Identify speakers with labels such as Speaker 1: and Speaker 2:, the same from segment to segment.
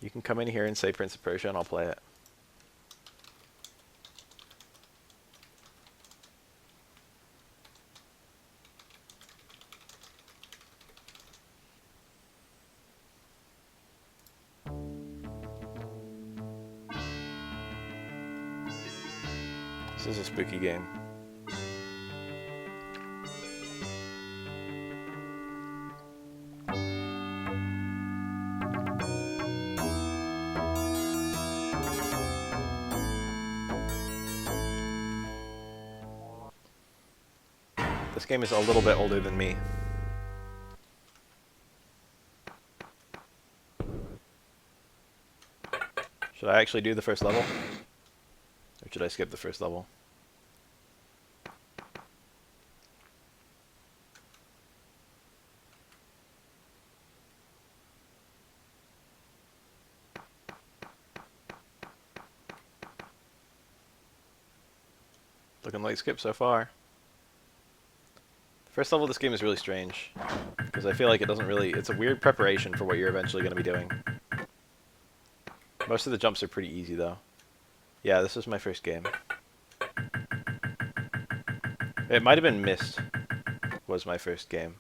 Speaker 1: You can come in here and say Prince of Persia and I'll play it. This is a spooky game. This game is a little bit older than me. Should I actually do the first level? Or should I skip the first level? Looking like skip so far. The first level of this game is really strange. Because I feel like it doesn't really... It's a weird preparation for what you're eventually going to be doing. Most of the jumps are pretty easy, though. Yeah, this is my first game. It might have been Myst was my first game.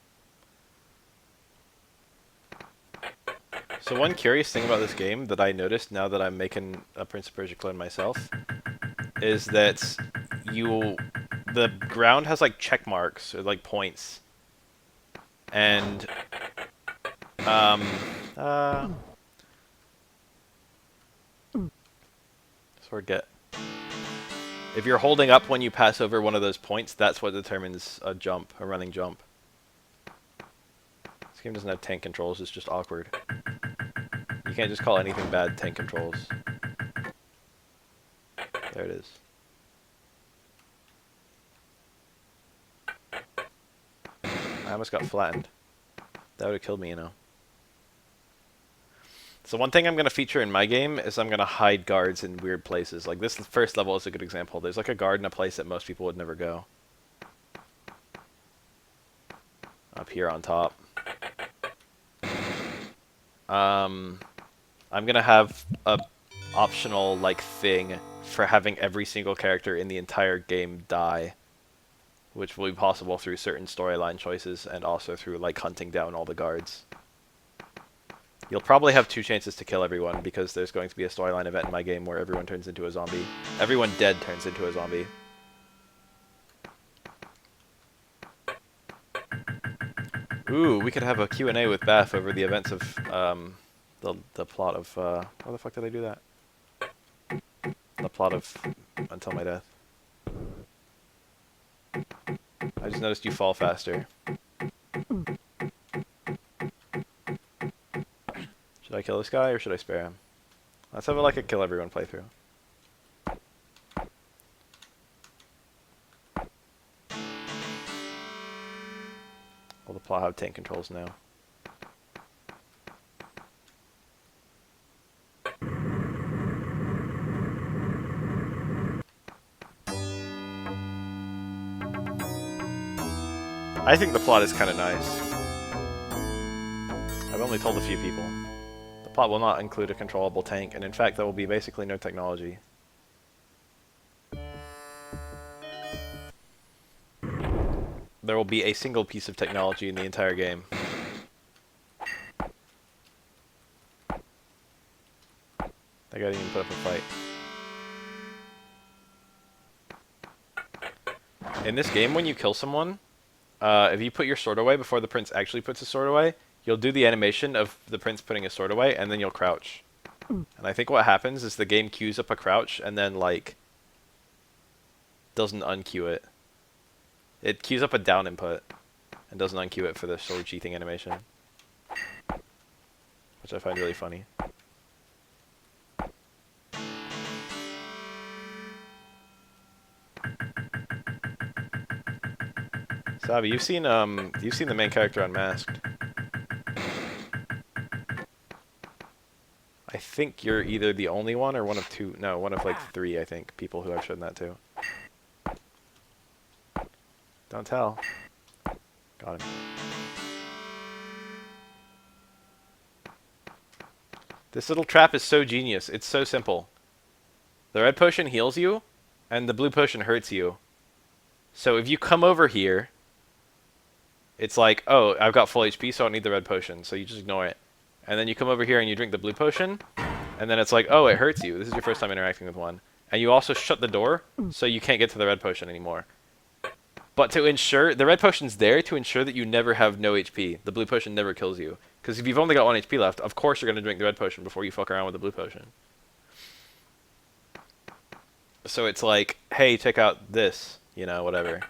Speaker 1: So one curious thing about this game that I noticed now that I'm making a Prince of Persia clone myself is that the ground has like check marks or like points. And sword get. If you're holding up when you pass over one of those points, that's what determines a jump, a running jump. This game doesn't have tank controls, it's just awkward. You can't just call anything bad tank controls. There it is. I almost got flattened. That would have killed me, you know. So one thing I'm going to feature in my game is I'm going to hide guards in weird places. Like this first level is a good example. There's like a guard in a place that most people would never go. Up here on top. I'm going to have a optional like thing for having every single character in the entire game die, which will be possible through certain storyline choices and also through like hunting down all the guards. You'll probably have 2 chances to kill everyone because there's going to be a storyline event in my game where everyone turns into a zombie. Everyone dead turns into a zombie. Ooh, we could have a Q&A with Beth over the events of the plot of why the fuck did I do that? The plot of Until My Death. I just noticed you fall faster. Should I kill this guy or should I spare him? Let's have like a kill everyone playthrough. Will the plot have tank controls now? I think the plot is kind of nice. I've only told a few people. The plot will not include a controllable tank, and in fact there will be basically no technology. There will be a single piece of technology in the entire game. That guy didn't even put up a fight. In this game, when you kill someone, if you put your sword away before the prince actually puts his sword away, you'll do the animation of the prince putting his sword away, and then you'll crouch. And I think what happens is the game queues up a crouch, and then, like, doesn't unqueue it. It queues up a down input, and doesn't unqueue it for the sword sheathing animation. Which I find really funny. Sabi, you've seen the main character Unmasked. I think you're either the only one or one of two. No, one of like 3, I think, people who I've shown that to. Don't tell. Got him. This little trap is so genius. It's so simple. The red potion heals you, and the blue potion hurts you. So if you come over here, it's like, oh, I've got full HP, so I don't need the red potion. So you just ignore it. And then you come over here and you drink the blue potion, and then it's like, oh, it hurts you. This is your first time interacting with one. And you also shut the door, so you can't get to the red potion anymore. But to ensure, the red potion's there to ensure that you never have no HP. The blue potion never kills you. Because if you've only got 1 HP left, of course you're going to drink the red potion before you fuck around with the blue potion. So it's like, hey, check out this, you know, whatever.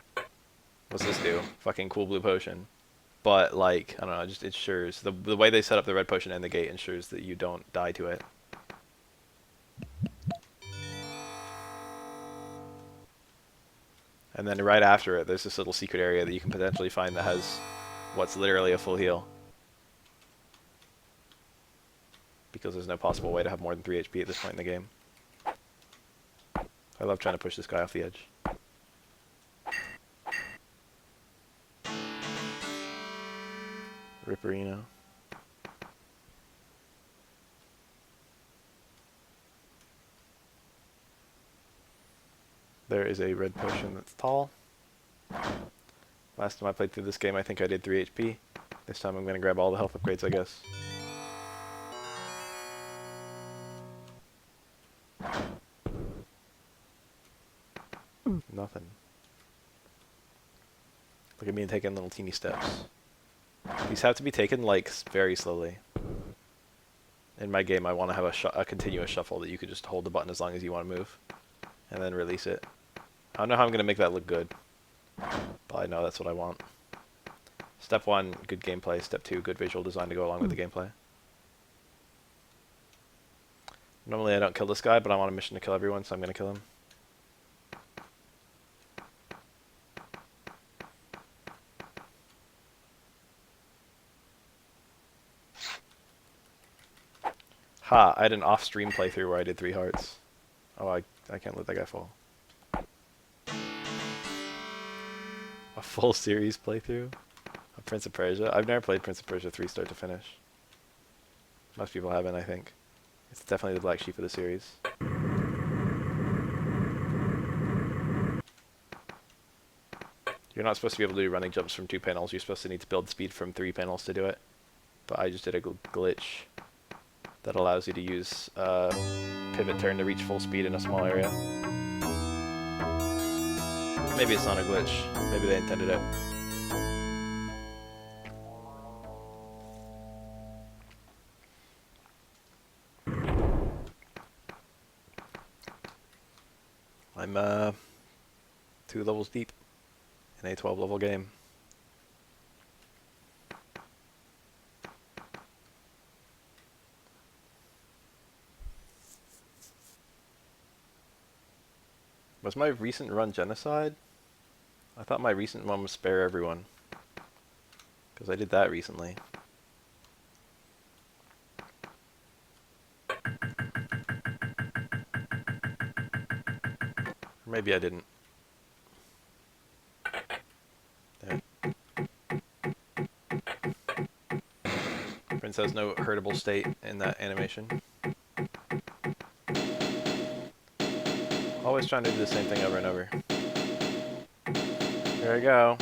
Speaker 1: What's this do? Fucking cool blue potion. But, like, I don't know, just ensures, the way they set up the red potion and the gate ensures that you don't die to it. And then right after it, there's this little secret area that you can potentially find that has what's literally a full heal. Because there's no possible way to have more than 3 HP at this point in the game. I love trying to push this guy off the edge. Ripperino. There is a red potion that's tall. Last time I played through this game, I think I did 3 HP. This time I'm going to grab all the health upgrades, I guess. Nothing. Look at me taking little teeny steps. These have to be taken, like, very slowly. In my game, I want to have a continuous shuffle that you could just hold the button as long as you want to move. And then release it. I don't know how I'm going to make that look good. But I know that's what I want. Step 1, good gameplay. Step 2, good visual design to go along with the gameplay. Normally I don't kill this guy, but I'm on a mission to kill everyone, so I'm going to kill him. Ha, I had an off-stream playthrough where I did 3 hearts. Oh, I can't let that guy fall. A full series playthrough of Prince of Persia? I've never played Prince of Persia 3 start to finish. Most people haven't, I think. It's definitely the black sheep of the series. You're not supposed to be able to do running jumps from 2 panels. You're supposed to need to build speed from 3 panels to do it. But I just did a glitch that allows you to use pivot turn to reach full speed in a small area. Maybe it's not a glitch. Maybe they intended it. I'm 2 levels deep in a 12 level game. Was my recent run genocide? I thought my recent one was spare everyone. Because I did that recently. Or maybe I didn't. There. Prince has no hurtable state in that animation. Always trying to do the same thing over and over. There we go.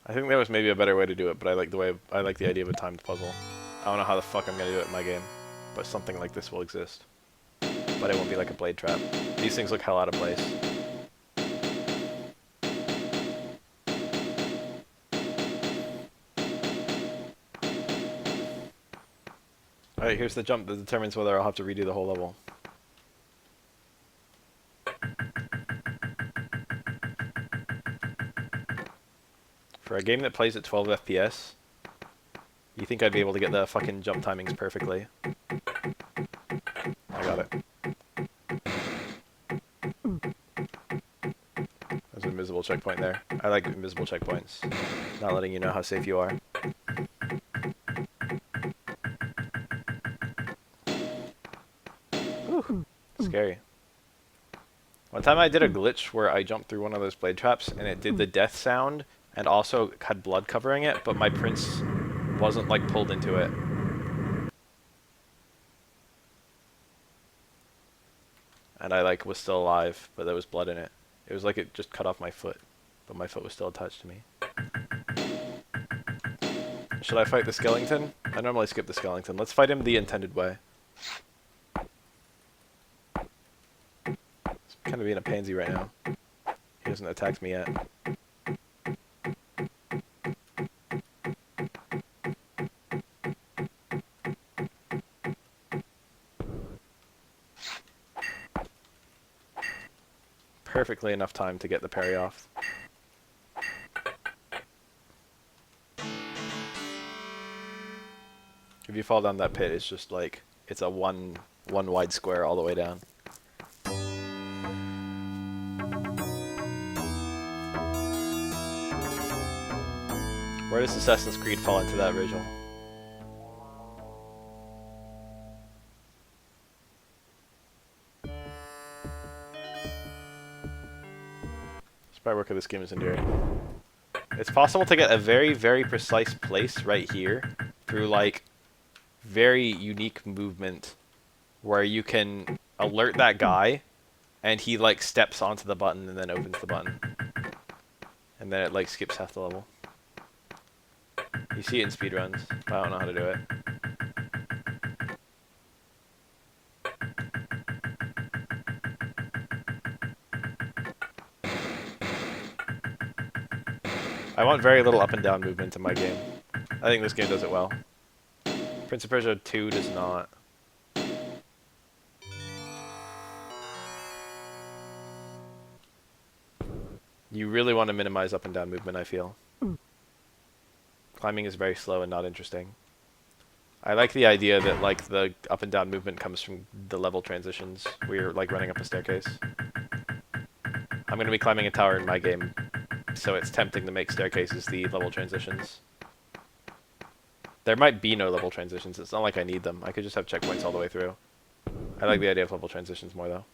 Speaker 1: I think there was maybe a better way to do it, but I like the idea of a timed puzzle. I don't know how the fuck I'm gonna do it in my game, but something like this will exist. But it won't be like a blade trap. These things look hell out of place. Alright, here's the jump that determines whether I'll have to redo the whole level. For a game that plays at 12 FPS, you think I'd be able to get the fucking jump timings perfectly. I got it. There's an invisible checkpoint there. I like invisible checkpoints. Not letting you know how safe you are. Whew. Scary. One time I did a glitch where I jumped through one of those blade traps and it did the death sound and also had blood covering it, but my prince wasn't like pulled into it. And I like was still alive, but there was blood in it. It was like it just cut off my foot, but my foot was still attached to me. Should I fight the skeleton? I normally skip the skeleton. Let's fight him the intended way. He's kind of being a pansy right now. He hasn't attacked me yet. Perfectly enough time to get the parry off. If you fall down that pit, it's just like, it's a one wide square all the way down. Where does Assassin's Creed fall into that, Rachel? Spy work of this game is endearing. It's possible to get a very, very precise place right here through like very unique movement where you can alert that guy and he like steps onto the button and then opens the button. And then it like skips half the level. You see it in speedruns, but I don't know how to do it. I want very little up and down movement in my game. I think this game does it well. Prince of Persia 2 does not. You really want to minimize up and down movement, I feel. Climbing is very slow and not interesting. I like the idea that like the up and down movement comes from the level transitions where you're like running up a staircase. I'm going to be climbing a tower in my game, so it's tempting to make staircases the level transitions. There might be no level transitions. It's not like I need them. I could just have checkpoints all the way through. I like the idea of level transitions more, though.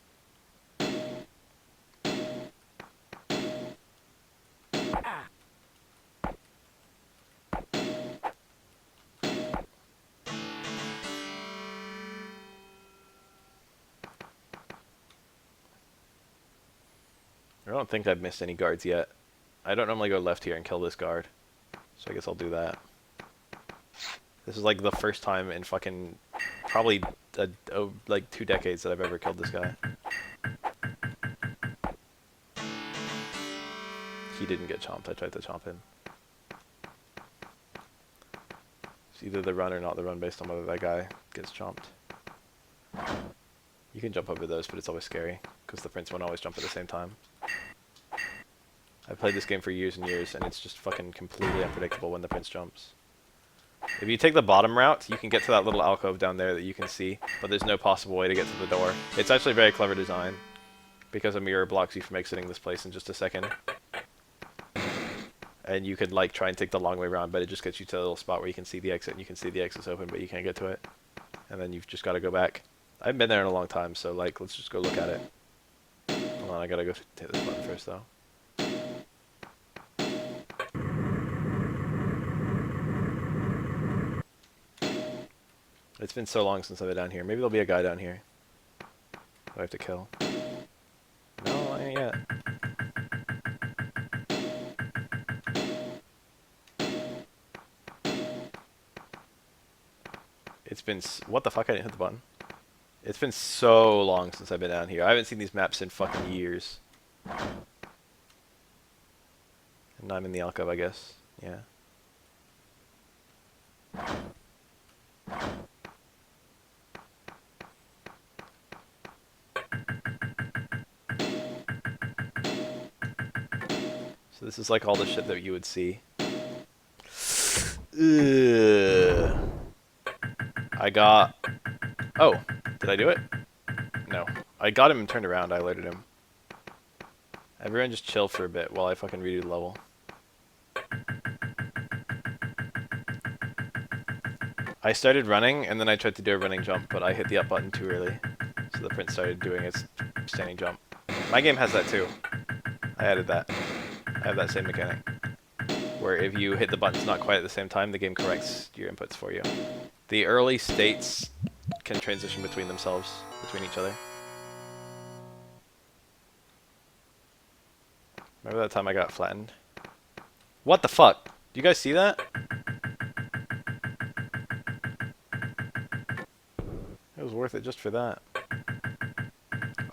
Speaker 1: I don't think I've missed any guards yet. I don't normally go left here and kill this guard, so I guess I'll do that. This is like the first time in fucking probably like 2 decades that I've ever killed this guy. He didn't get chomped. I tried to chomp him. It's either the run or not the run based on whether that guy gets chomped. You can jump over those, but it's always scary because the prince won't always jump at the same time. I've played this game for years and years, and it's just fucking completely unpredictable when the prince jumps. If you take the bottom route, you can get to that little alcove down there that you can see, but there's no possible way to get to the door. It's actually very clever design, because a mirror blocks you from exiting this place in just a second. And you could like try and take the long way around, but it just gets you to the little spot where you can see the exit, and you can see the exit's open, but you can't get to it. And then you've just got to go back. I haven't been there in a long time, so like, let's just go look at it. Hold on, I gotta go hit this button first, though. It's been so long since I've been down here. Maybe there'll be a guy down here who I have to kill. No, I ain't yet. It's been... What the fuck? I didn't hit the button. It's been so long since I've been down here. I haven't seen these maps in fucking years. And I'm in the alcove, I guess. Yeah. So this is like all the shit that you would see. Ugh. I got... Oh, did I do it? No. I got him and turned around. I alerted him. Everyone just chill for a bit while I fucking redo the level. I started running, and then I tried to do a running jump, but I hit the up button too early. So the prince started doing its standing jump. My game has that too. I added that. I have that same mechanic. where if you hit the buttons not quite at the same time, the game corrects your inputs for you. The early states can transition between themselves, between each other. Remember that time I got flattened? What the fuck? Do you guys see that? It was worth it just for that.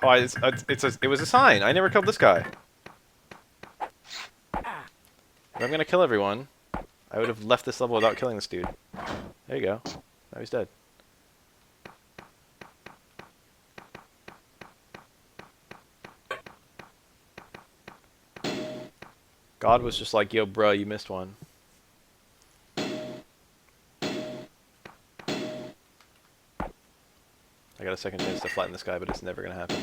Speaker 1: Oh, it was a sign. I never killed this guy. If I'm gonna kill everyone, I would have left this level without killing this dude. There you go. Now he's dead. God was just like, yo, bro, you missed one. I got a second chance to flatten this guy, but it's never gonna happen.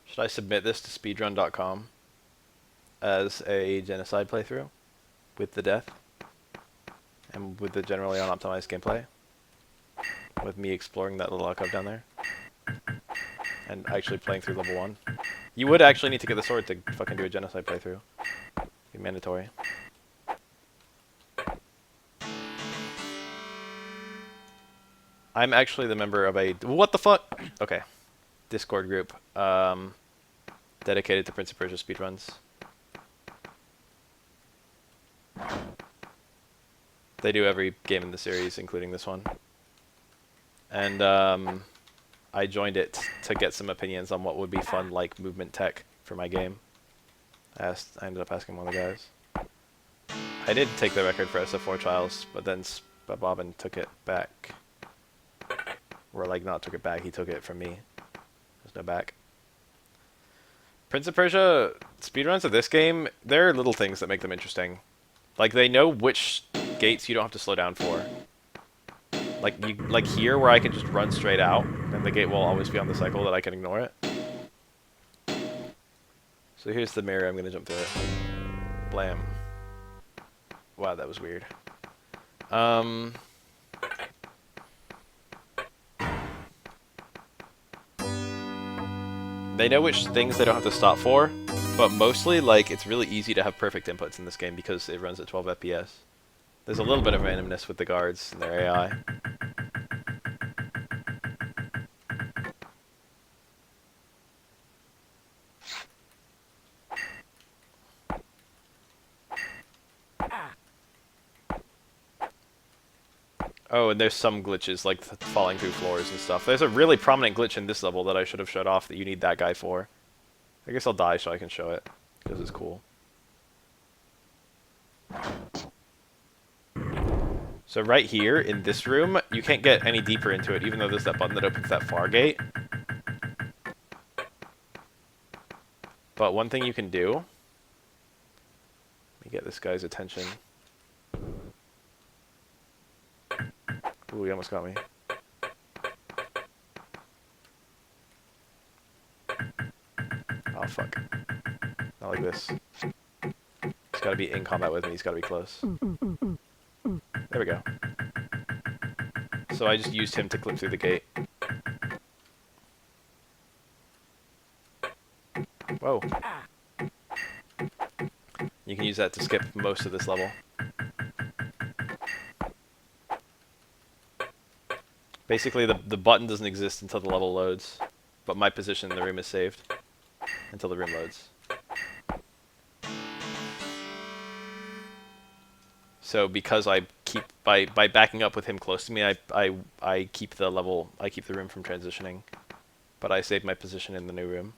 Speaker 1: Should I submit this to speedrun.com as a genocide playthrough with the death and with the generally unoptimized gameplay? With me exploring that little alcove down there and actually playing through level 1. You would actually need to get the sword to fucking do a genocide playthrough. Be mandatory. I'm actually the member of a... What the fuck? Okay. Discord group. Dedicated to Prince of Persia speedruns. They do every game in the series, including this one. And I joined it to get some opinions on what would be fun, like movement tech for my game. I ended up asking one of the guys. I did take the record for SF4 trials, but then Bobbin took it back. Or like not took it back, he took it from me. There's no back. Prince of Persia speedruns of this game, there are little things that make them interesting. Like they know which gates you don't have to slow down for. Like here where I can just run straight out and the gate will always be on the cycle that I can ignore it. So here's the mirror, I'm gonna jump through it. Blam. Wow, that was weird. They know which things they don't have to stop for, but mostly, like, it's really easy to have perfect inputs in this game because it runs at 12 FPS. There's a little bit of randomness with the guards and their AI. Oh, and there's some glitches, like falling through floors and stuff. There's a really prominent glitch in this level that I should have showed off that you need that guy for. I guess I'll die so I can show it, because it's cool. So right here, in this room, you can't get any deeper into it, even though there's that button that opens that far gate. But one thing you can do... Let me get this guy's attention. Ooh, he almost got me. Oh, fuck. Not like this. He's gotta be in combat with me, he's gotta be close. There we go. So I just used him to clip through the gate. Whoa. You can use that to skip most of this level. Basically, the button doesn't exist until the level loads, but my position in the room is saved until the room loads. So because I keep by backing up with him close to me, I keep the level, I keep the room from transitioning, but I save my position in the new room.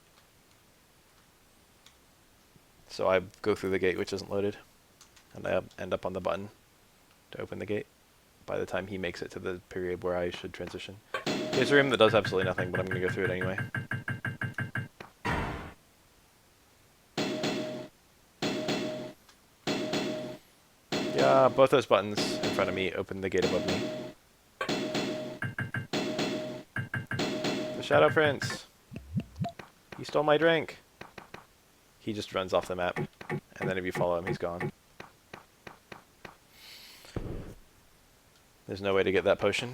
Speaker 1: So I go through the gate which isn't loaded, and I end up on the button to open the gate by the time he makes it to the period where I should transition. Here's a room that does absolutely nothing, but I'm going to go through it anyway. Yeah, both those buttons in front of me open the gate above me. The Shadow Prince! He stole my drink! He just runs off the map, and then if you follow him, he's gone. There's no way to get that potion.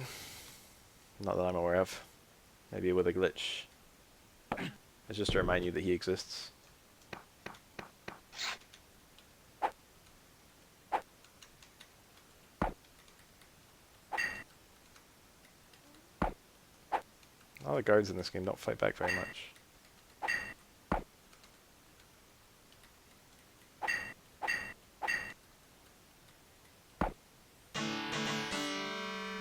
Speaker 1: Not that I'm aware of. Maybe with a glitch. It's just to remind you that he exists. All the guards in this game don't fight back very much.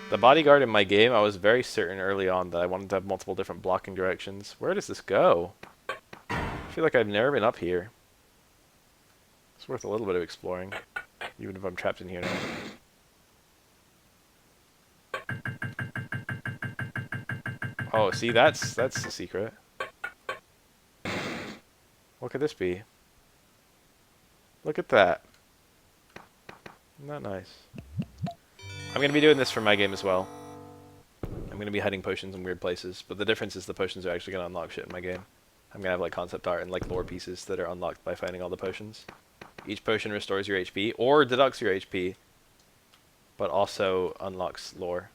Speaker 1: The bodyguard in my game, I was very certain early on that I wanted to have multiple different blocking directions. Where does this go? I feel like I've never been up here. It's worth a little bit of exploring, even if I'm trapped in here now. Oh, see, that's the secret. What could this be? Look at that. Isn't that nice? I'm going to be doing this for my game as well. I'm going to be hiding potions in weird places, but the difference is the potions are actually going to unlock shit in my game. I'm going to have like concept art and like lore pieces that are unlocked by finding all the potions. Each potion restores your HP, or deducts your HP, but also unlocks lore.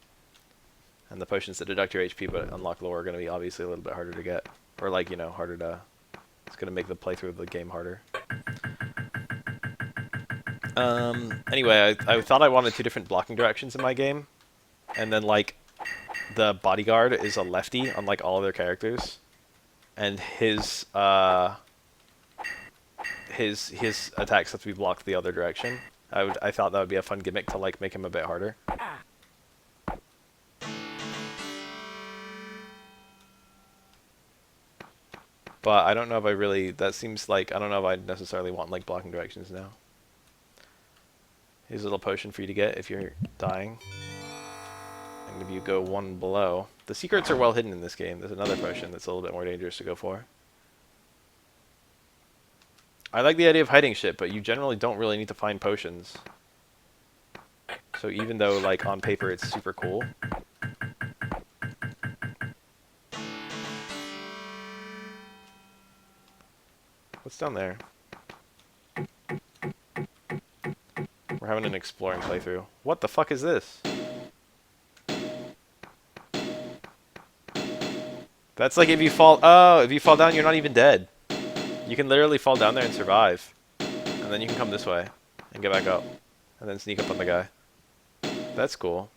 Speaker 1: And the potions that deduct your HP but unlock lore are going to be obviously a little bit harder to get. Or like, you know, harder to... It's going to make the playthrough of the game harder. Anyway, I thought I wanted 2 different blocking directions in my game. And then, like, the bodyguard is a lefty, unlike all other characters. And his attacks have to be blocked the other direction. I thought that would be a fun gimmick to, like, make him a bit harder. But I don't know if I really... That seems like... I don't know if I necessarily want, like, blocking directions now. Here's a little potion for you to get if you're dying. And if you go 1 below... The secrets are well hidden in this game. There's another potion that's a little bit more dangerous to go for. I like the idea of hiding shit, but you generally don't really need to find potions. So even though, like, on paper it's super cool... What's down there? We're having an exploring playthrough. What the fuck is this? That's like if you fall... Oh, if you fall down, you're not even dead. You can literally fall down there and survive. And then you can come this way and get back up. And then sneak up on the guy. That's cool.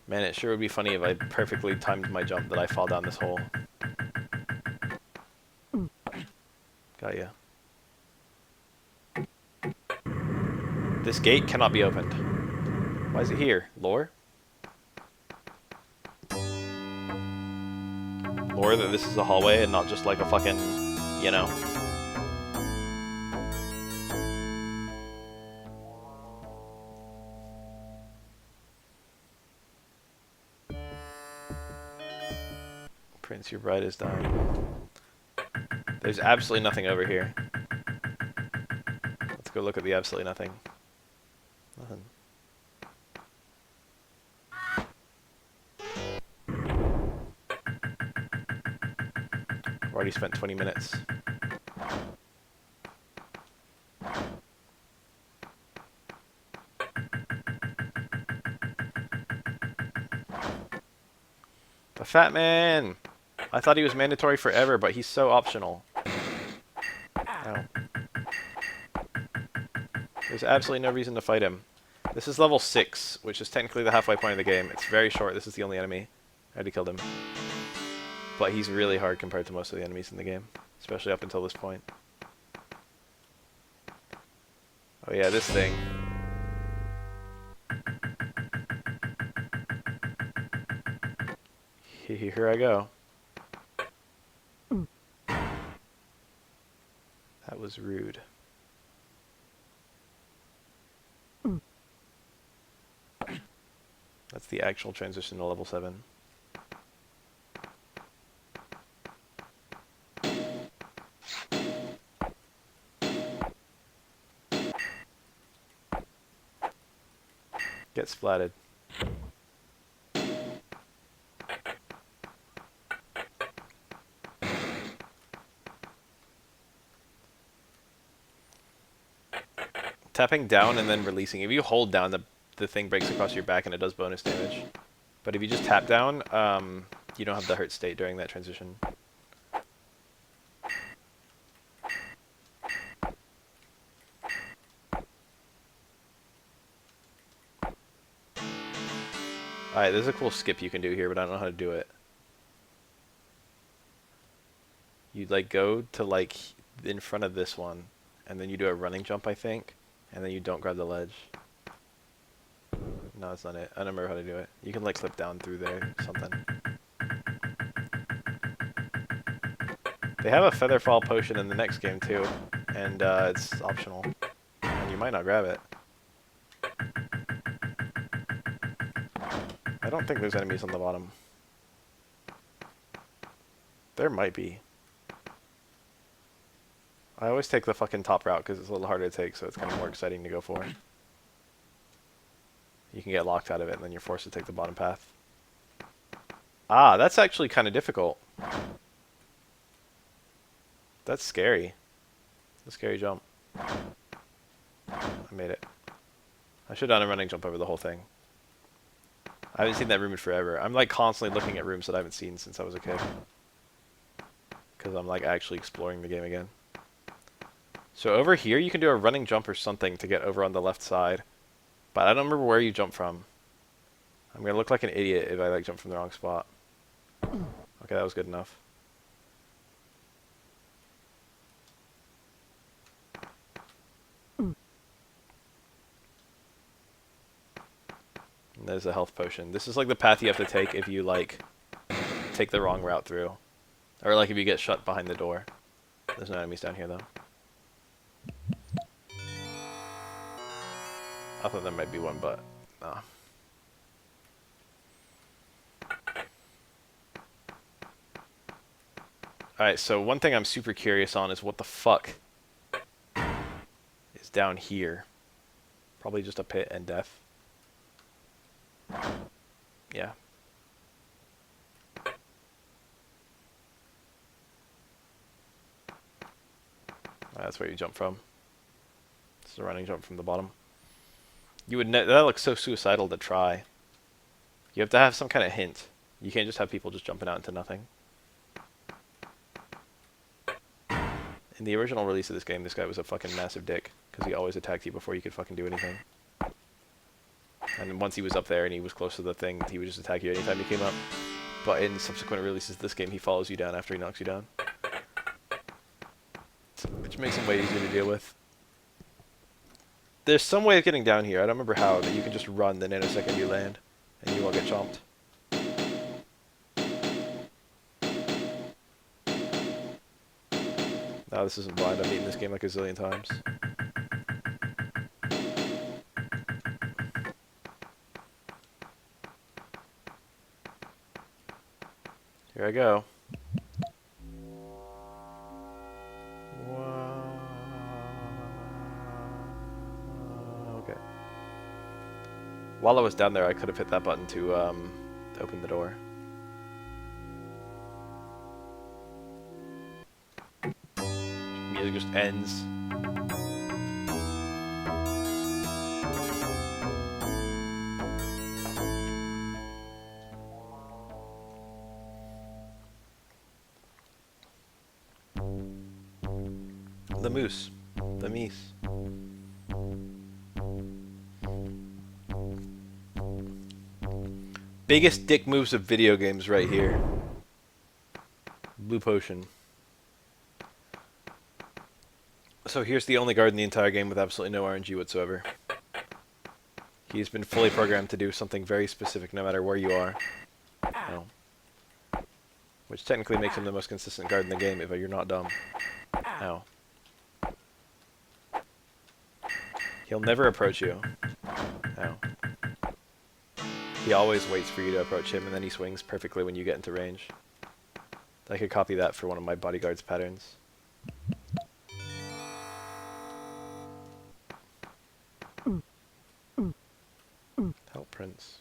Speaker 1: Man, it sure would be funny if I perfectly timed my jump that I fall down this hole. Got ya. This gate cannot be opened. Why is it here? Lore? Lore that this is a hallway and not just like a fucking, you know. Prince, your bride is dying. There's absolutely nothing over here. Let's go look at the absolutely nothing. Nothing. I've already spent 20 minutes. The Fat Man! I thought he was mandatory forever, but he's so optional. Ow. There's absolutely no reason to fight him. This is level 6, which is technically the halfway point of the game. It's very short. This is the only enemy. I already killed him. But he's really hard compared to most of the enemies in the game, especially up until this point. Oh yeah, this thing. Here I go. That was rude. That's the actual transition to level 7. Get splatted. Tapping down and then releasing. If you hold down, the thing breaks across your back and it does bonus damage. But if you just tap down, you don't have the hurt state during that transition. Alright, there's a cool skip you can do here, but I don't know how to do it. You'd like go to like in front of this one, and then you do a running jump, I think, and then you don't grab the ledge. No, that's not it. I don't remember how to do it. You can like clip down through there, something. They have a feather fall potion in the next game too, and it's optional, and you might not grab it. I don't think there's enemies on the bottom. There might be. I always take the fucking top route because it's a little harder to take, so it's kind of more exciting to go for. You can get locked out of it, and then you're forced to take the bottom path. Ah, that's actually kind of difficult. That's scary. It's a scary jump. I made it. I should have done a running jump over the whole thing. I haven't seen that room in forever. I'm like constantly looking at rooms that I haven't seen since I was a kid. Because I'm like actually exploring the game again. So over here you can do a running jump or something to get over on the left side. But I don't remember where you jump from. I'm going to look like an idiot if I like jump from the wrong spot. Okay, that was good enough. And there's a health potion. This is like the path you have to take if you like take the wrong route through. Or like if you get shut behind the door. There's no enemies down here though. I thought there might be one, but no. Alright, so one thing I'm super curious on is what the fuck is down here. Probably just a pit and death. Yeah. That's where you jump from. It's a running jump from the bottom. You would that looks so suicidal to try. You have to have some kind of hint. You can't just have people just jumping out into nothing. In the original release of this game, this guy was a fucking massive dick because he always attacked you before you could fucking do anything. And once he was up there and he was close to the thing, he would just attack you anytime he came up. But in subsequent releases of this game, he follows you down after he knocks you down. Which makes him way easier to deal with. There's some way of getting down here, I don't remember how, that you can just run the nanosecond you land, and you won't get chomped. No, this isn't blind, I've beaten this game like a zillion times. Here I go. Okay. While I was down there, I could have hit that button to open the door. Music just ends. The moose. The meese. Biggest dick moves of video games right here. Blue potion. So here's the only guard in the entire game with absolutely no RNG whatsoever. He's been fully programmed to do something very specific no matter where you are. No. Which technically makes him the most consistent guard in the game if you're not dumb. Ow. He'll never approach you. Ow. He always waits for you to approach him and then he swings perfectly when you get into range. I could copy that for one of my bodyguard's patterns. Help Prince.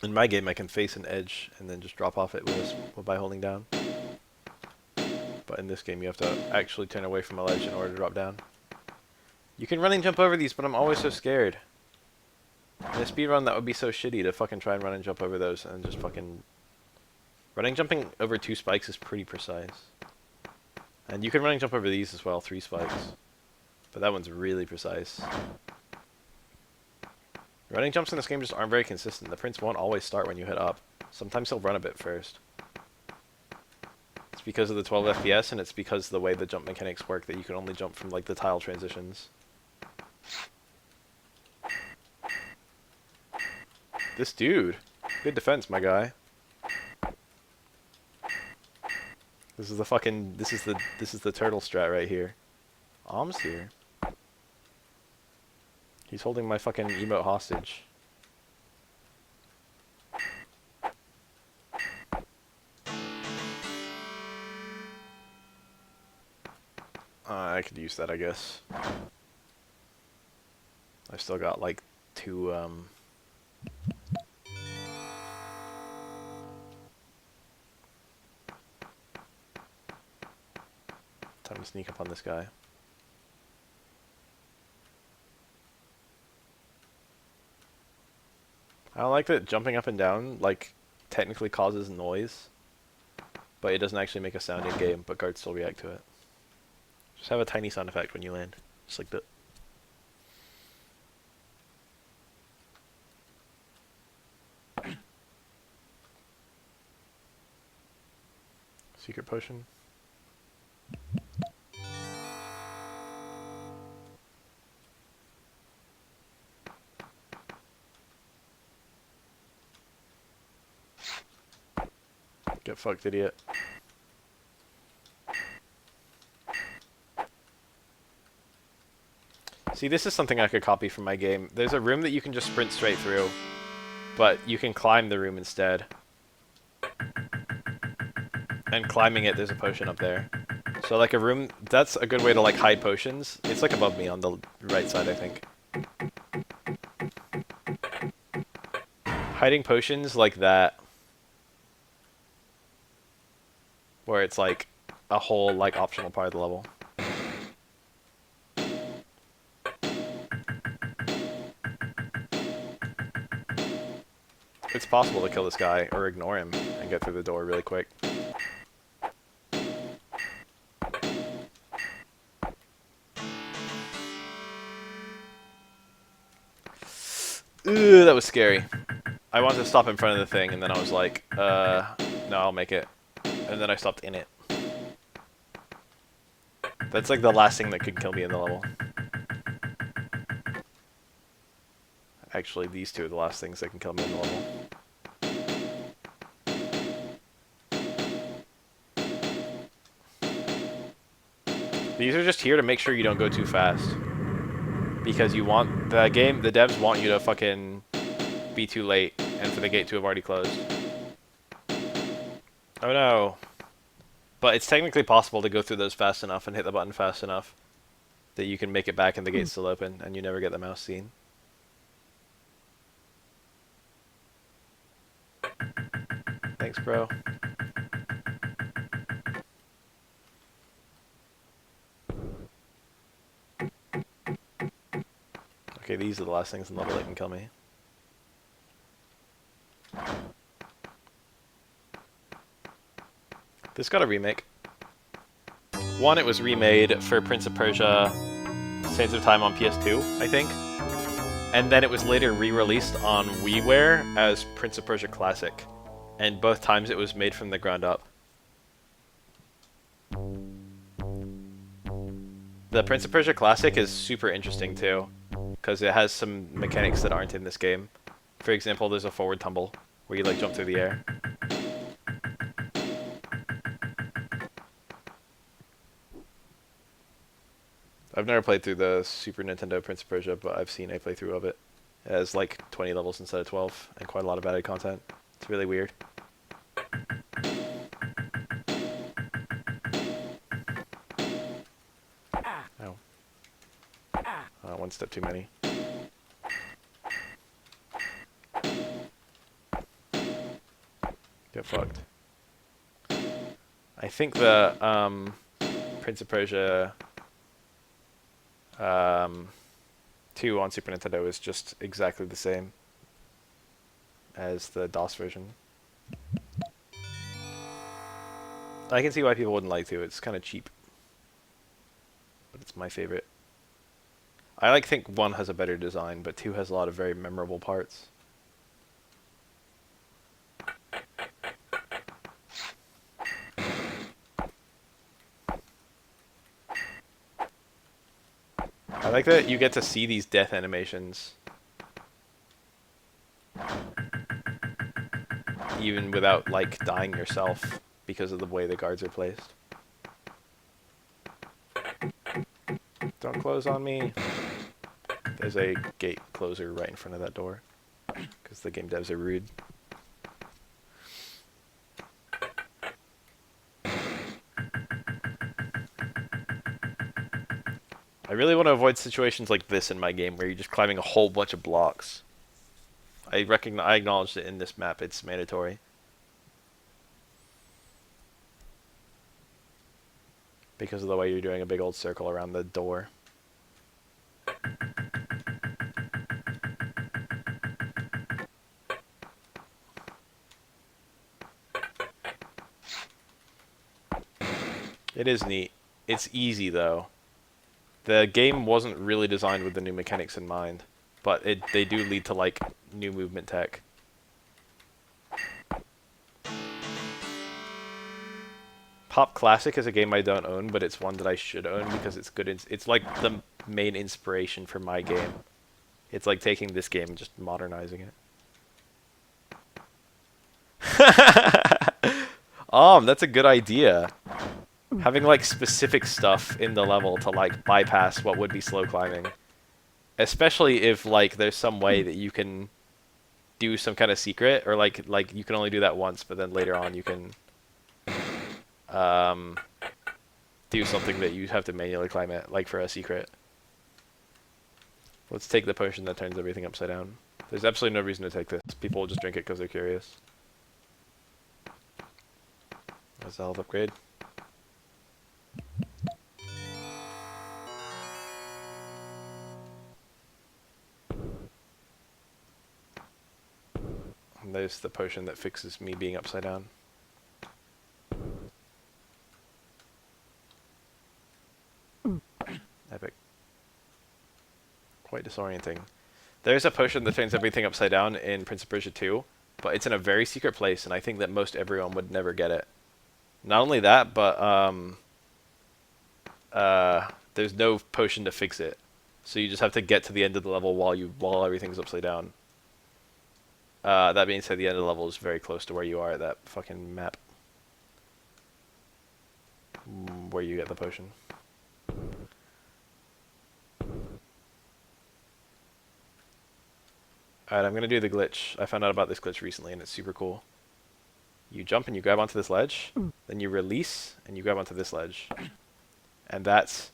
Speaker 1: In my game I can face an edge and then just drop off it by holding down. But in this game you have to actually turn away from a ledge in order to drop down. You can run and jump over these, but I'm always so scared. In a speedrun, that would be so shitty to fucking try and run and jump over those and just fucking... Running jumping over 2 spikes is pretty precise. And you can run and jump over these as well, 3 spikes. But that one's really precise. Running jumps in this game just aren't very consistent. The prince won't always start when you hit up. Sometimes he'll run a bit first. It's because of the 12 FPS, and it's because of the way the jump mechanics work that you can only jump from like the tile transitions. This dude. Good defense, my guy. This is the fucking this is the turtle strat right here. Om's here. He's holding my fucking emote hostage. I could use that, I guess. I've still got like 2 time to sneak up on this guy. I don't like that jumping up and down, like, technically causes noise, but it doesn't actually make a sound in game, but guards still react to it. Just have a tiny sound effect when you land. Just like that. Secret potion. Get fucked, idiot. See, this is something I could copy from my game. There's a room that you can just sprint straight through, but you can climb the room instead. And climbing it, there's a potion up there. So like a room, that's a good way to like hide potions. It's like above me on the right side, I think. Hiding potions like that, where it's like a whole like optional part of the level. It's possible to kill this guy or ignore him and get through the door really quick. Ooh, that was scary. I wanted to stop in front of the thing, and then I was like, no, I'll make it. And then I stopped in it. That's like the last thing that could kill me in the level. Actually, these two are the last things that can kill me in the level. These are just here to make sure you don't go too fast. Because you want the devs want you to fucking be too late and for the gate to have already closed. Oh no. But it's technically possible to go through those fast enough and hit the button fast enough that you can make it back and the gate's still open and you never get the mouse seen. Thanks, bro. Okay, these are the last things in the level that can kill me. This got a remake. One, it was remade for Prince of Persia Sands of Time on PS2, I think. And then it was later re-released on WiiWare as Prince of Persia Classic. And both times it was made from the ground up. The Prince of Persia Classic is super interesting too, because it has some mechanics that aren't in this game. For example, there's a forward tumble, where you like jump through the air. I've never played through the Super Nintendo Prince of Persia, but I've seen a playthrough of it. It has like 20 levels instead of 12, and quite a lot of added content. It's really weird. Ow. One step too many. Get fucked. I think the Prince of Persia Um, 2 on Super Nintendo is just exactly the same as the DOS version. I can see why people wouldn't like 2. It's kind of cheap, but it's my favorite. I think 1 has a better design, but 2 has a lot of very memorable parts. I like that you get to see these death animations even without like dying yourself because of the way the guards are placed. Don't close on me. There's a gate closer right in front of that door because the game devs are rude. I really want to avoid situations like this in my game where you're just climbing a whole bunch of blocks. I acknowledge that in this map it's mandatory. Because of the way you're doing a big old circle around the door. It is neat. It's easy though. The game wasn't really designed with the new mechanics in mind, but they do lead to like new movement tech. Pop Classic is a game I don't own, but it's one that I should own because it's good. It's like the main inspiration for my game. It's like taking this game and just modernizing it. That's a good idea. Having like specific stuff in the level to like bypass what would be slow climbing. Especially if like there's some way that you can do some kind of secret, or like you can only do that once, but then later on you can um, do something that you have to manually climb it, like for a secret. Let's take the potion that turns everything upside down. There's absolutely no reason to take this. People will just drink it because they're curious. That's the health upgrade. And there's the potion that fixes me being upside down. Epic. Quite disorienting. There's a potion that turns everything upside down in Prince of Persia 2, but it's in a very secret place, and I think that most everyone would never get it. Not only that, but there's no potion to fix it, so you just have to get to the end of the level while everything's upside down. That being said, the end of the level is very close to where you are at that fucking map, where you get the potion. Alright, I'm gonna do the glitch. I found out about this glitch recently, and it's super cool. You jump and you grab onto this ledge, then you release and you grab onto this ledge. And that's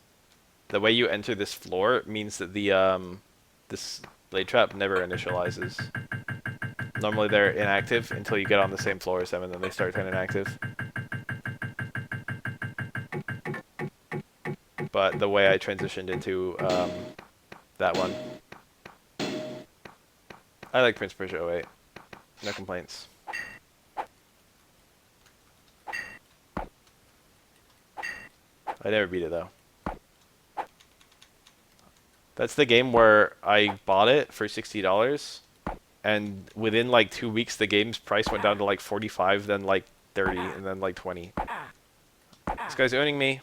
Speaker 1: the way you enter this floor means that this blade trap never initializes. Normally they're inactive until you get on the same floor as them, and then they start turning active. But the way I transitioned into that one, I like Prince Persia 08. No complaints. I never beat it though. That's the game where I bought it for $60, and within like 2 weeks the game's price went down to like 45, then like 30, and then like 20. This guy's owning me.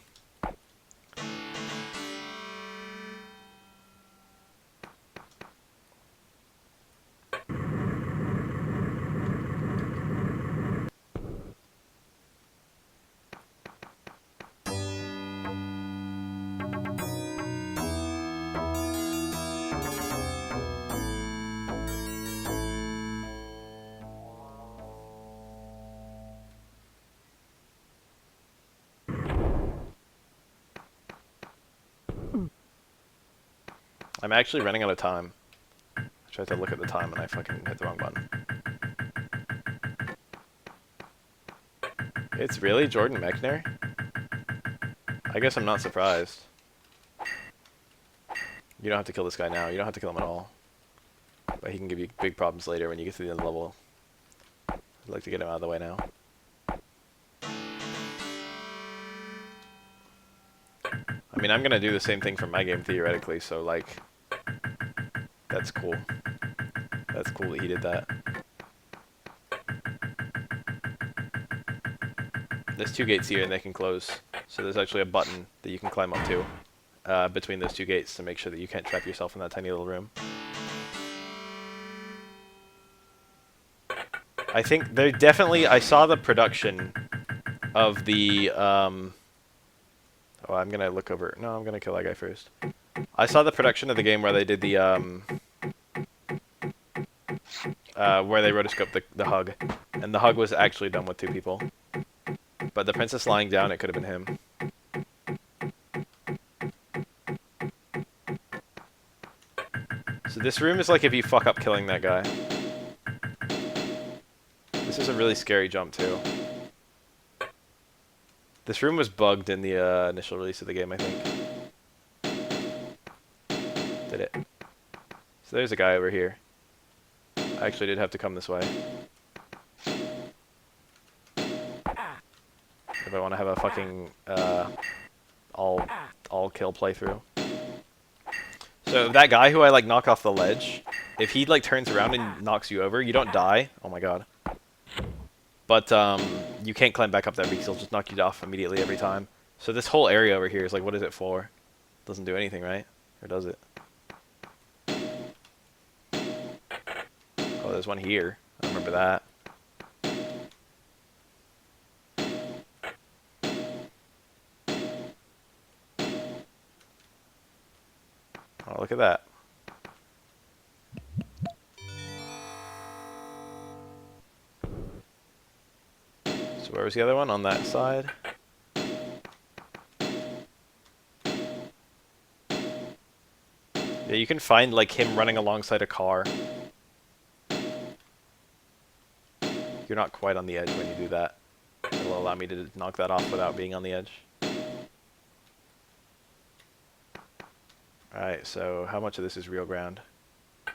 Speaker 1: I'm actually running out of time. I tried to look at the time and I fucking hit the wrong button. It's really Jordan Mechner? I guess I'm not surprised. You don't have to kill this guy now. You don't have to kill him at all. But he can give you big problems later when you get to the end of the level. I'd like to get him out of the way now. I mean, I'm gonna do the same thing for my game theoretically, so like, that's cool. That's cool that he did that. There's 2 gates here and they can close. So there's actually a button that you can climb up to between those 2 gates to make sure that you can't trap yourself in that tiny little room. I think there definitely, I saw the production of the, oh, I'm gonna look over, no, I'm gonna kill that guy first. I saw the production of the game where they did the, where they rotoscoped the hug. And the hug was actually done with 2 people. But the princess lying down, it could have been him. So this room is like if you fuck up killing that guy. This is a really scary jump too. This room was bugged in the initial release of the game, I think. Did it. So there's a guy over here. I actually did have to come this way. If I want to have a fucking all kill playthrough. So that guy who I like knock off the ledge, if he like turns around and knocks you over, you don't die. Oh my god. But you can't climb back up there because he'll just knock you off immediately every time. So this whole area over here is like, what is it for? Doesn't do anything, right? Or does it? Oh, there's one here. I remember that. Oh, look at that. So where was the other one? On that side? Yeah, you can find like him running alongside a car. You're not quite on the edge when you do that. It'll allow me to knock that off without being on the edge. Alright, so how much of this is real ground?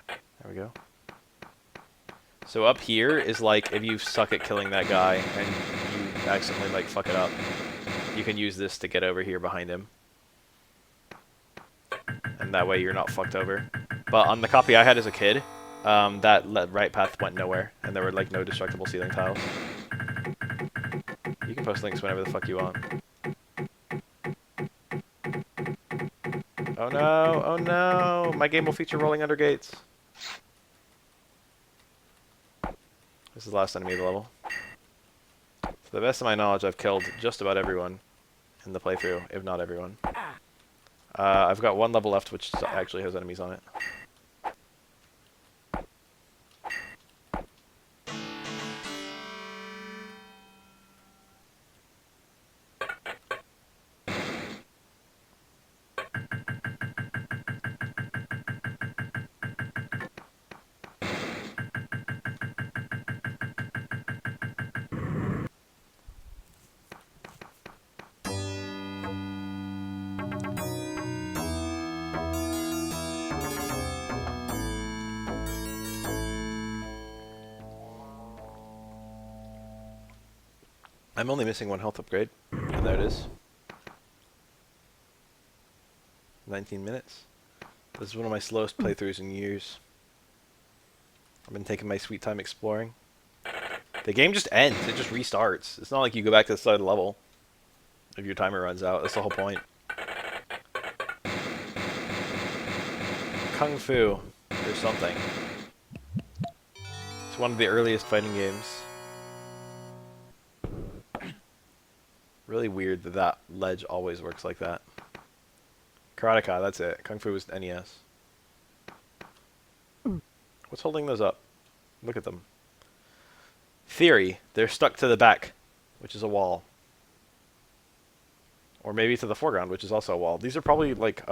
Speaker 1: There we go. So up here is like if you suck at killing that guy and you accidentally like fuck it up, you can use this to get over here behind him. And that way you're not fucked over. But on the copy I had as a kid, that right path went nowhere, and there were like no destructible ceiling tiles. You can post links whenever the fuck you want. Oh no, oh no! My game will feature rolling under gates. This is the last enemy of the level. To the best of my knowledge, I've killed just about everyone in the playthrough, if not everyone. I've got 1 level left which actually has enemies on it. I'm only missing 1 health upgrade, and there it is. 19 minutes. This is one of my slowest playthroughs in years. I've been taking my sweet time exploring. The game just ends, it just restarts. It's not like you go back to the start of the level if your timer runs out. That's the whole point. Kung Fu, or something. It's one of the earliest fighting games. Really weird that that ledge always works like that. Karateka, that's it. Kung Fu was NES. What's holding those up? Look at them. Theory, they're stuck to the back, which is a wall. Or maybe to the foreground, which is also a wall. These are probably like,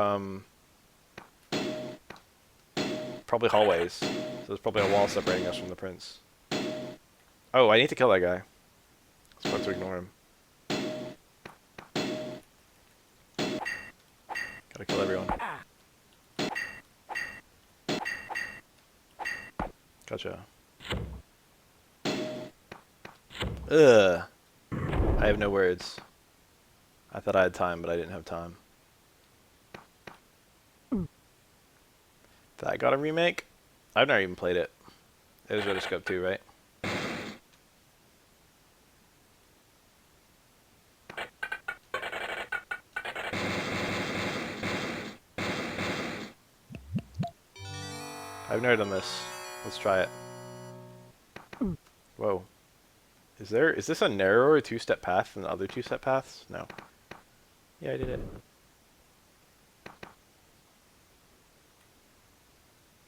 Speaker 1: probably hallways. So there's probably a wall separating us from the prince. Oh, I need to kill that guy. I was supposed to ignore him. Gotta kill everyone. Gotcha. Ugh. I have no words. I thought I had time, but I didn't have time. That got a remake? I've never even played it. It was Rotoscope 2, right? I've never done this. Let's try it. Whoa. Is this a narrower two-step path than the other two-step paths? No. Yeah, I did it.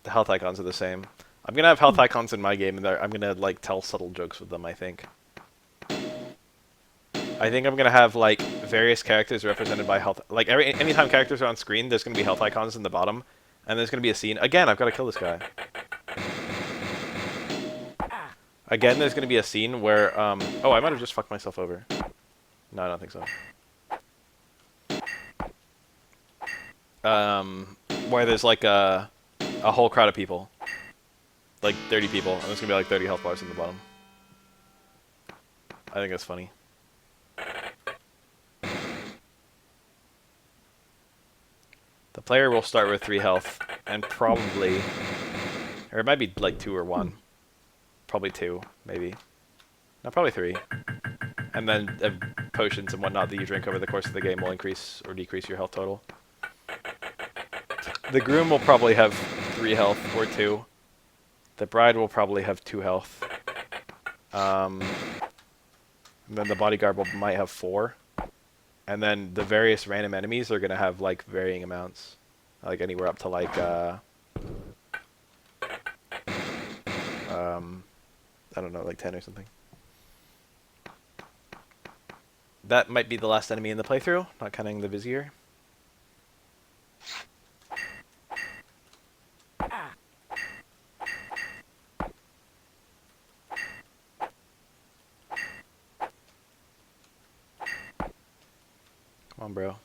Speaker 1: The health icons are the same. I'm gonna have health icons in my game, and I'm gonna like tell subtle jokes with them. I think I'm gonna have like various characters represented by health. Like anytime characters are on screen, there's gonna be health icons in the bottom, and there's gonna be a scene. Again, I've got to kill this guy. Again, there's gonna be a scene where oh, I might have just fucked myself over. No, I don't think so. Where there's like a whole crowd of people. Like 30 people, and there's gonna be like 30 health bars in the bottom. I think that's funny. The player will start with 3 health, and probably, or it might be like 2 or 1. Probably 2, maybe. No, probably 3. And then potions and whatnot that you drink over the course of the game will increase or decrease your health total. The groom will probably have 3 health or 2. The bride will probably have 2 health. And then the bodyguard might have 4. And then the various random enemies are going to have like varying amounts. Like anywhere up to like I don't know, like 10 or something. That might be the last enemy in the playthrough, not counting the Vizier. Come on, bro.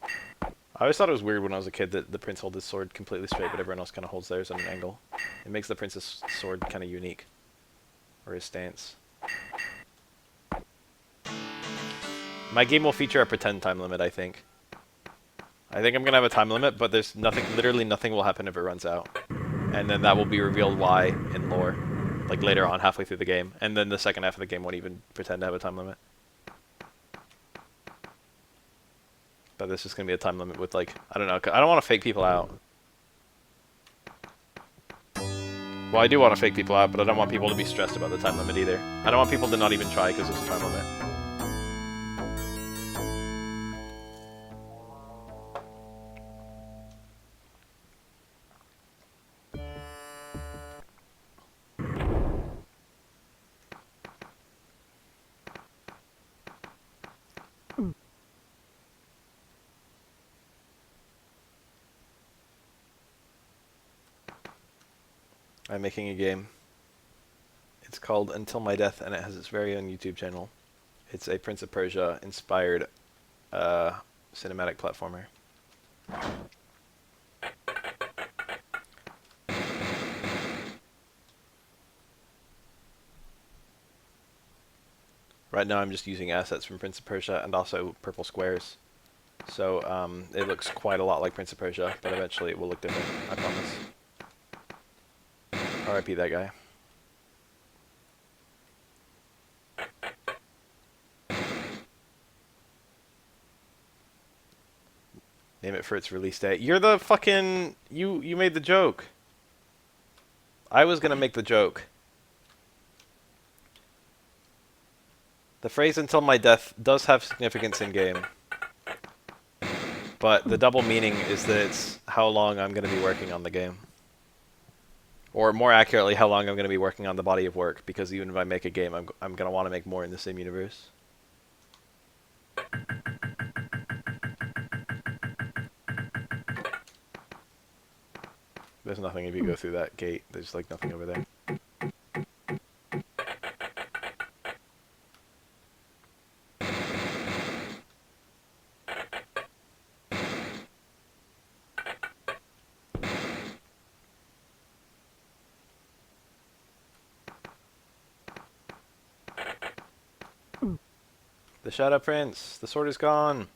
Speaker 1: I always thought it was weird when I was a kid that the prince held his sword completely straight, but everyone else kind of holds theirs at an angle. It makes the prince's sword kind of unique. Or his stance. My game will feature a pretend time limit, I think. I think I'm going to have a time limit, but there's nothing, literally nothing will happen if it runs out. And then that will be revealed why in lore. Like later on, halfway through the game. And then the second half of the game won't even pretend to have a time limit. But this is going to be a time limit with like, I don't know, I don't want to fake people out. Well, I do want to fake people out, but I don't want people to be stressed about the time limit either. I don't want people to not even try because there's a time limit. I'm making a game. It's called Until My Death, and it has its very own YouTube channel. It's a Prince of Persia inspired cinematic platformer. Right now I'm just using assets from Prince of Persia and also purple squares. So it looks quite a lot like Prince of Persia, but eventually it will look different, I promise. RIP that guy. Name it for its release date. You're the fucking... You made the joke. I was gonna make the joke. The phrase "until my death" does have significance in game. But the double meaning is that it's how long I'm gonna be working on the game. Or more accurately, how long I'm going to be working on the body of work, because even if I make a game, I'm going to want to make more in the same universe. There's nothing if you go through that gate. There's like nothing over there. The Shadow Prince. The sword is gone.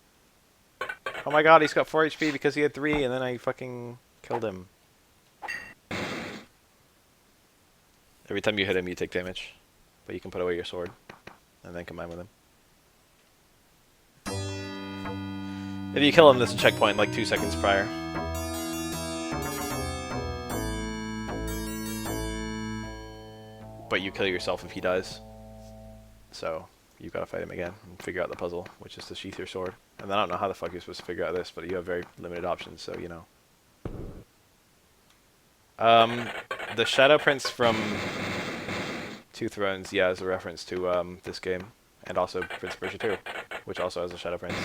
Speaker 1: Oh my god, he's got 4 HP because he had 3, and then I fucking killed him. Every time you hit him, you take damage. But you can put away your sword, and then combine with him. If you kill him, there's a checkpoint like 2 seconds prior. But you kill yourself if he dies. So, you've got to fight him again and figure out the puzzle, which is to sheath your sword. And I don't know how the fuck you're supposed to figure out this, but you have very limited options, so you know. The Shadow Prince from Two Thrones, yeah, is a reference to this game. And also Prince of Persia 2, which also has a Shadow Prince.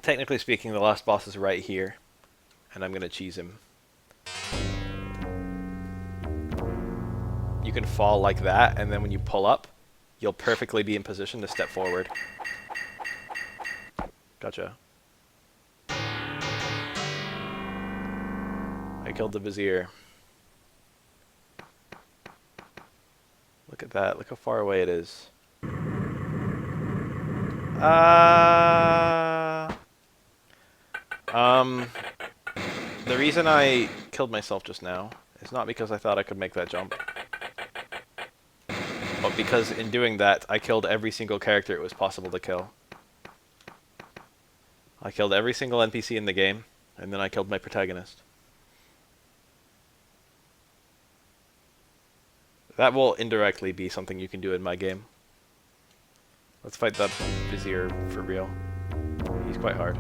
Speaker 1: Technically speaking, the last boss is right here, and I'm gonna cheese him. You can fall like that, and then when you pull up, you'll perfectly be in position to step forward. Gotcha. I killed the Vizier. Look at that, look how far away it is. The reason I killed myself just now is not because I thought I could make that jump, but because in doing that, I killed every single character it was possible to kill. I killed every single NPC in the game, and then I killed my protagonist. That will indirectly be something you can do in my game. Let's fight that Vizier for real. He's quite hard.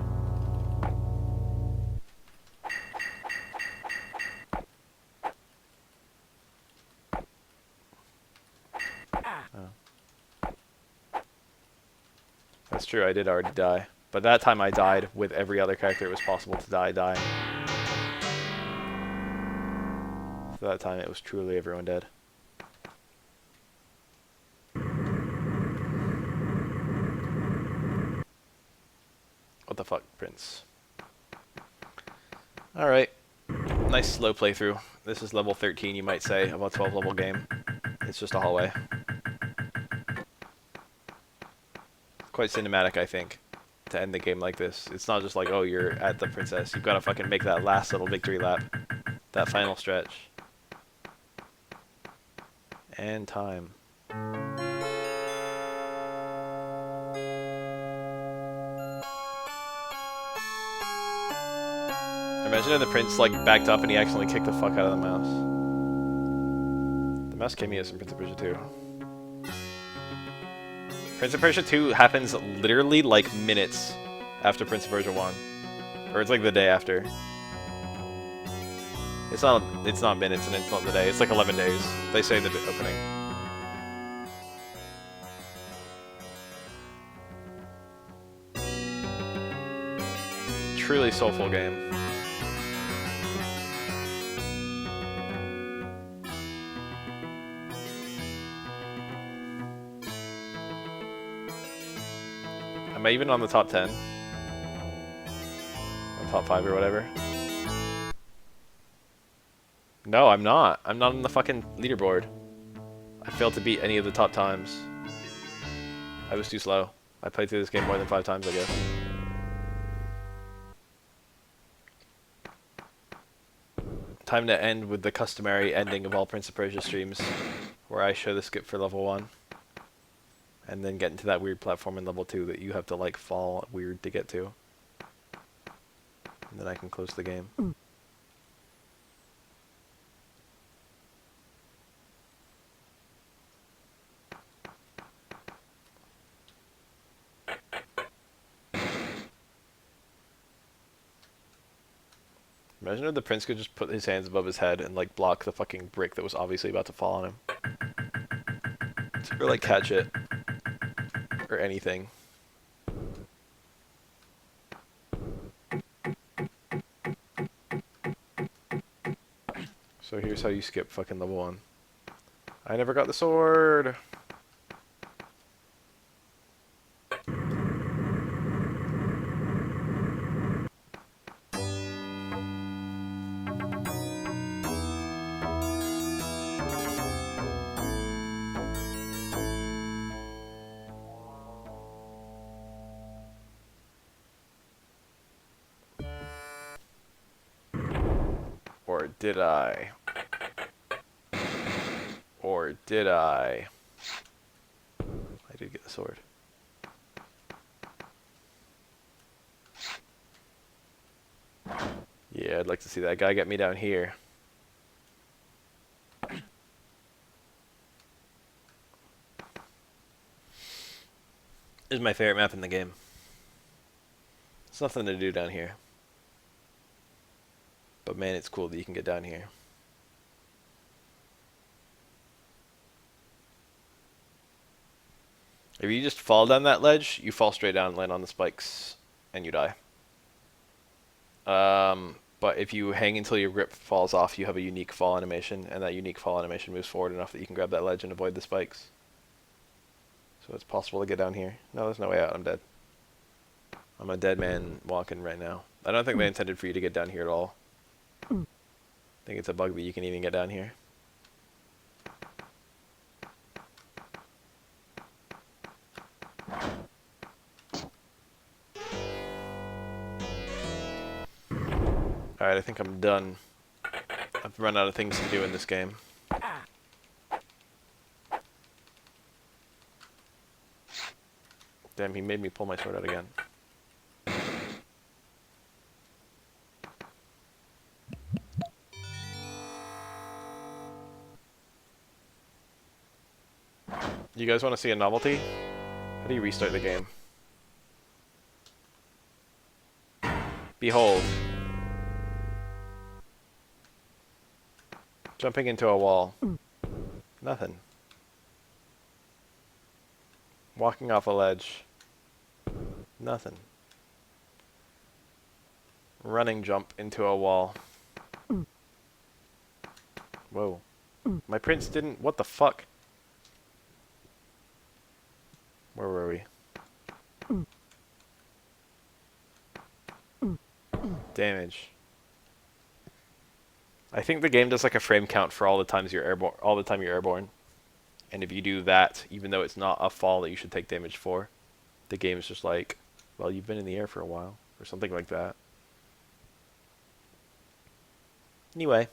Speaker 1: That's true, I did already die. But that time I died with every other character it was possible to die dying. So that time it was truly everyone dead. What the fuck, Prince? Alright. Nice slow playthrough. This is level 13, you might say, of a 12 level game. It's just a hallway. Quite cinematic, I think, to end the game like this. It's not just like, oh, you're at the princess. You've got to fucking make that last little victory lap. That final stretch. And time. Imagine if the prince like backed up and he accidentally kicked the fuck out of the mouse. The mouse cameos in Prince of Persia 2. Prince of Persia 2 happens literally like minutes after Prince of Persia 1. Or it's like the day after. It's not minutes and it's not the day, it's like 11 days. They say the opening. Truly soulful game. Am I even on the top 10? Or top 5 or whatever? No, I'm not. I'm not on the fucking leaderboard. I failed to beat any of the top times. I was too slow. I played through this game more than 5 times, I guess. Time to end with the customary ending of all Prince of Persia streams, where I show the skip for level 1. And then get into that weird platform in level 2 that you have to like fall weird to get to. And then I can close the game. Imagine if the prince could just put his hands above his head and like block the fucking brick that was obviously about to fall on him. Or like catch it. Or anything. So here's how you skip fucking level 1. I never got the sword! did I? Or did I? I did get the sword. Yeah, I'd like to see that guy get me down here. This is my favorite map in the game. There's nothing to do down here. But man, it's cool that you can get down here. If you just fall down that ledge, you fall straight down and land on the spikes, and you die. But if you hang until your grip falls off, you have a unique fall animation, and that unique fall animation moves forward enough that you can grab that ledge and avoid the spikes. So it's possible to get down here. No, there's no way out. I'm dead. I'm a dead man walking right now. I don't think they intended for you to get down here at all. I think it's a bug that you can even get down here. Alright, I think I'm done. I've run out of things to do in this game. Damn, he made me pull my sword out again. You guys want to see a novelty? How do you restart the game? Behold. Jumping into a wall. Nothing. Walking off a ledge. Nothing. Running jump into a wall. Whoa. My prince didn't... What the fuck? Where were we? Damage. I think the game does like a frame count for all the times you're airborne, all the time you're airborne. And if you do that, even though it's not a fall that you should take damage for, the game is just like, well, you've been in the air for a while, or something like that. Anyway.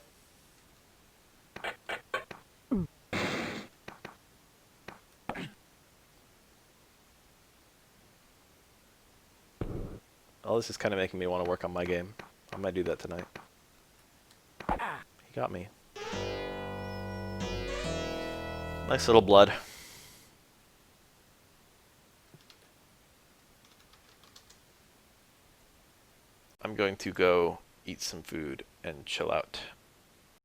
Speaker 1: Oh, this is kind of making me want to work on my game. I might do that tonight. He got me. Nice little blood. I'm going to go eat some food and chill out.